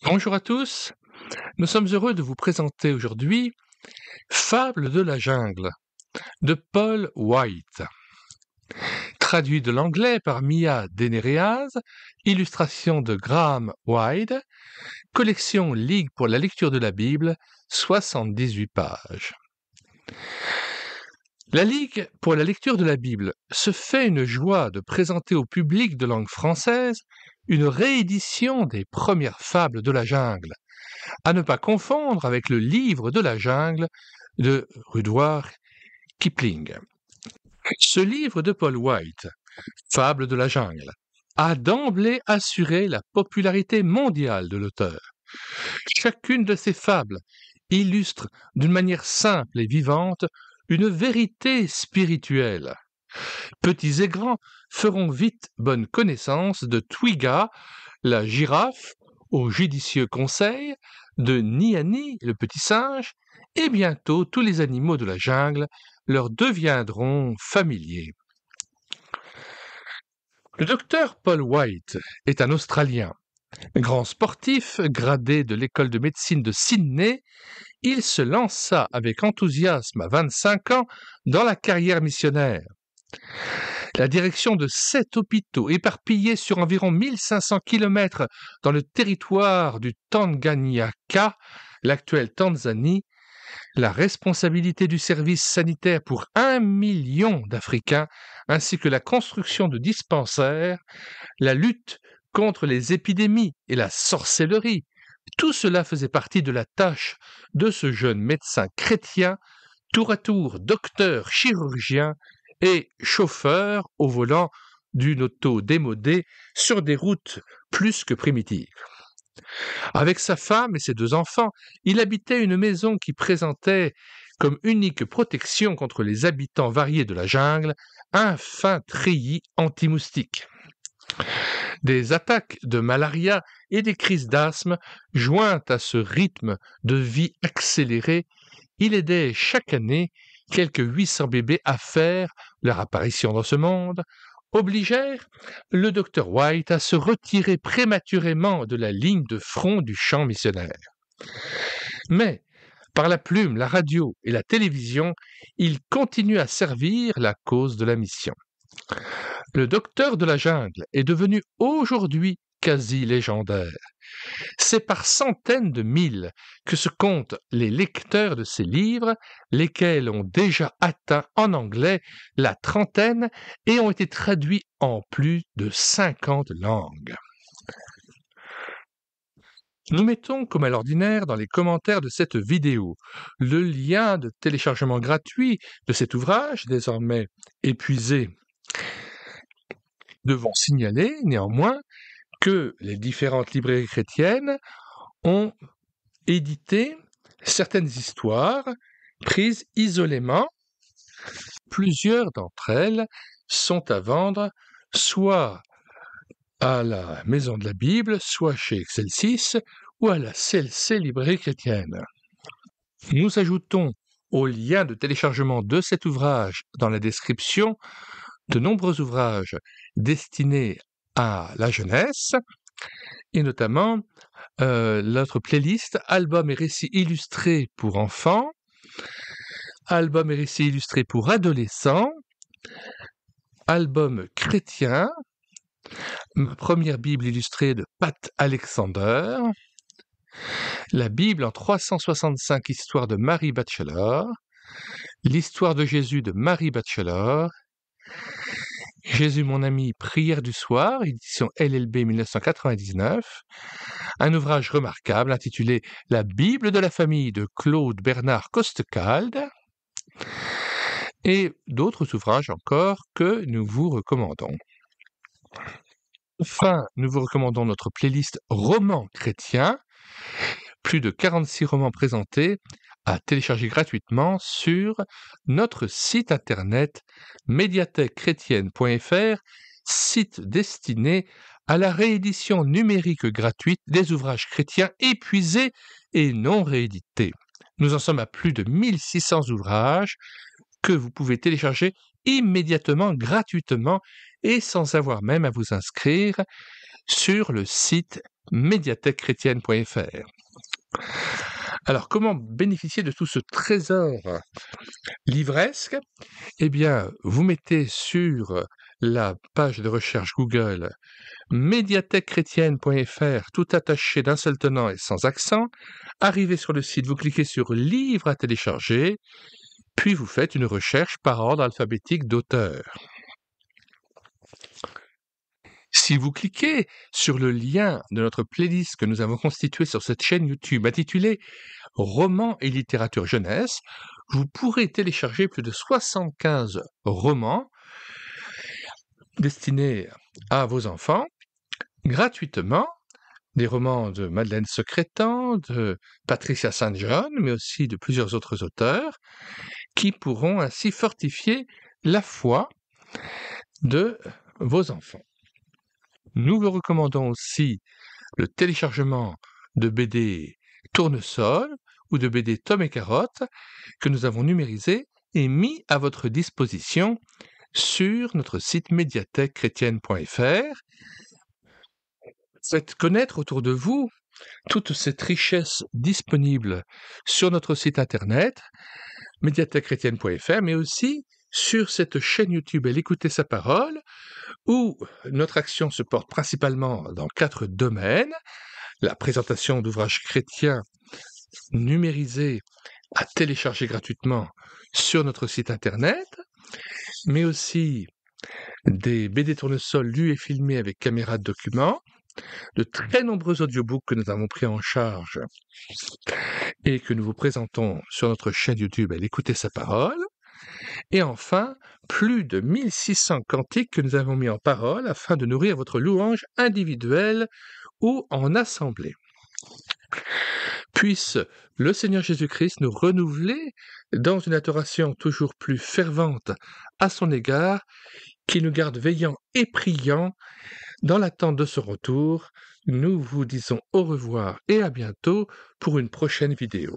Bonjour à tous, nous sommes heureux de vous présenter aujourd'hui Fable de la jungle de Paul White, traduit de l'anglais par Mia Denereaz, illustration de Graham White, collection Ligue pour la lecture de la Bible, 78 pages. La Ligue pour la lecture de la Bible se fait une joie de présenter au public de langue française une réédition des premières fables de la jungle, à ne pas confondre avec le livre de la jungle de Rudyard Kipling. Ce livre de Paul White, Fable de la jungle, a d'emblée assuré la popularité mondiale de l'auteur. Chacune de ces fables illustre d'une manière simple et vivante une vérité spirituelle. Petits et grands feront vite bonne connaissance de Twiga, la girafe, au judicieux conseil, de Niani, le petit singe, et bientôt tous les animaux de la jungle leur deviendront familiers. Le docteur Paul White est un Australien. Grand sportif, gradé de l'école de médecine de Sydney, il se lança avec enthousiasme à 25 ans dans la carrière missionnaire. La direction de 7 hôpitaux éparpillés sur environ 1500 km dans le territoire du Tanganyika, l'actuelle Tanzanie, la responsabilité du service sanitaire pour 1 million d'Africains, ainsi que la construction de dispensaires, la lutte contre les épidémies et la sorcellerie, tout cela faisait partie de la tâche de ce jeune médecin chrétien, tour à tour docteur, chirurgien et chauffeur au volant d'une auto démodée sur des routes plus que primitives. Avec sa femme et ses 2 enfants, il habitait une maison qui présentait comme unique protection contre les habitants variés de la jungle un fin treillis anti-moustique. Des attaques de malaria et des crises d'asthme, jointes à ce rythme de vie accéléré, il aidait chaque année quelques 800 bébés à faire leur apparition dans ce monde, obligèrent le docteur White à se retirer prématurément de la ligne de front du champ missionnaire. Mais, par la plume, la radio et la télévision, il continue à servir la cause de la mission. Le docteur de la jungle est devenu aujourd'hui quasi légendaire. C'est par centaines de mille que se comptent les lecteurs de ces livres, lesquels ont déjà atteint en anglais la trentaine et ont été traduits en plus de 50 langues. Nous mettons, comme à l'ordinaire, dans les commentaires de cette vidéo, le lien de téléchargement gratuit de cet ouvrage, désormais épuisé. Devons signaler, néanmoins, que les différentes librairies chrétiennes ont édité certaines histoires prises isolément. Plusieurs d'entre elles sont à vendre soit à la Maison de la Bible, soit chez Excelsis ou à la CLC Librairie chrétienne. Nous ajoutons au lien de téléchargement de cet ouvrage dans la description de nombreux ouvrages destinés à la jeunesse, et notamment notre playlist Albums et récits illustrés pour enfants, Albums et récits illustrés pour adolescents, Albums chrétiens, ma première Bible illustrée de Pat Alexander, la Bible en 365 histoires de Mary Batchelor, l'histoire de Jésus de Mary Batchelor, Jésus mon ami, prière du soir, édition LLB 1999, un ouvrage remarquable intitulé La Bible de la famille de Claude Bernard Costecalde, et d'autres ouvrages encore que nous vous recommandons. Enfin, nous vous recommandons notre playlist Romans chrétiens, plus de 46 romans présentés à télécharger gratuitement sur notre site internet médiathèquechrétienne.fr, site destiné à la réédition numérique gratuite des ouvrages chrétiens épuisés et non réédités. Nous en sommes à plus de 1600 ouvrages que vous pouvez télécharger immédiatement, gratuitement et sans avoir même à vous inscrire. sur le site médiathèquechrétienne.fr. Alors, comment bénéficier de tout ce trésor livresque? Eh bien, vous mettez sur la page de recherche Google médiathèquechrétienne.fr, tout attaché d'un seul tenant et sans accent. Arrivez sur le site, vous cliquez sur Livres à télécharger, puis vous faites une recherche par ordre alphabétique d'auteur. Si vous cliquez sur le lien de notre playlist que nous avons constituée sur cette chaîne YouTube intitulée Romans et littérature jeunesse, vous pourrez télécharger plus de 75 romans destinés à vos enfants gratuitement, des romans de Madeleine Secrétan, de Patricia Saint-John, mais aussi de plusieurs autres auteurs, qui pourront ainsi fortifier la foi de vos enfants. Nous vous recommandons aussi le téléchargement de BD Tournesol ou de BD Tom et Carotte que nous avons numérisés et mis à votre disposition sur notre site médiathèquechrétienne.fr. Faites connaître autour de vous toute cette richesse disponible sur notre site internet médiathèquechrétienne.fr, mais aussi sur cette chaîne YouTube Elle écoutait sa parole, où notre action se porte principalement dans 4 domaines: la présentation d'ouvrages chrétiens numérisés à télécharger gratuitement sur notre site internet, mais aussi des BD Tournesol lus et filmés avec caméra de document, de très nombreux audiobooks que nous avons pris en charge et que nous vous présentons sur notre chaîne YouTube Elle écoutait sa parole, et enfin, plus de 1600 cantiques que nous avons mis en parole afin de nourrir votre louange individuelle ou en assemblée. Puisse le Seigneur Jésus-Christ nous renouveler dans une adoration toujours plus fervente à son égard, qui nous garde veillants et priants dans l'attente de son retour. Nous vous disons au revoir et à bientôt pour une prochaine vidéo.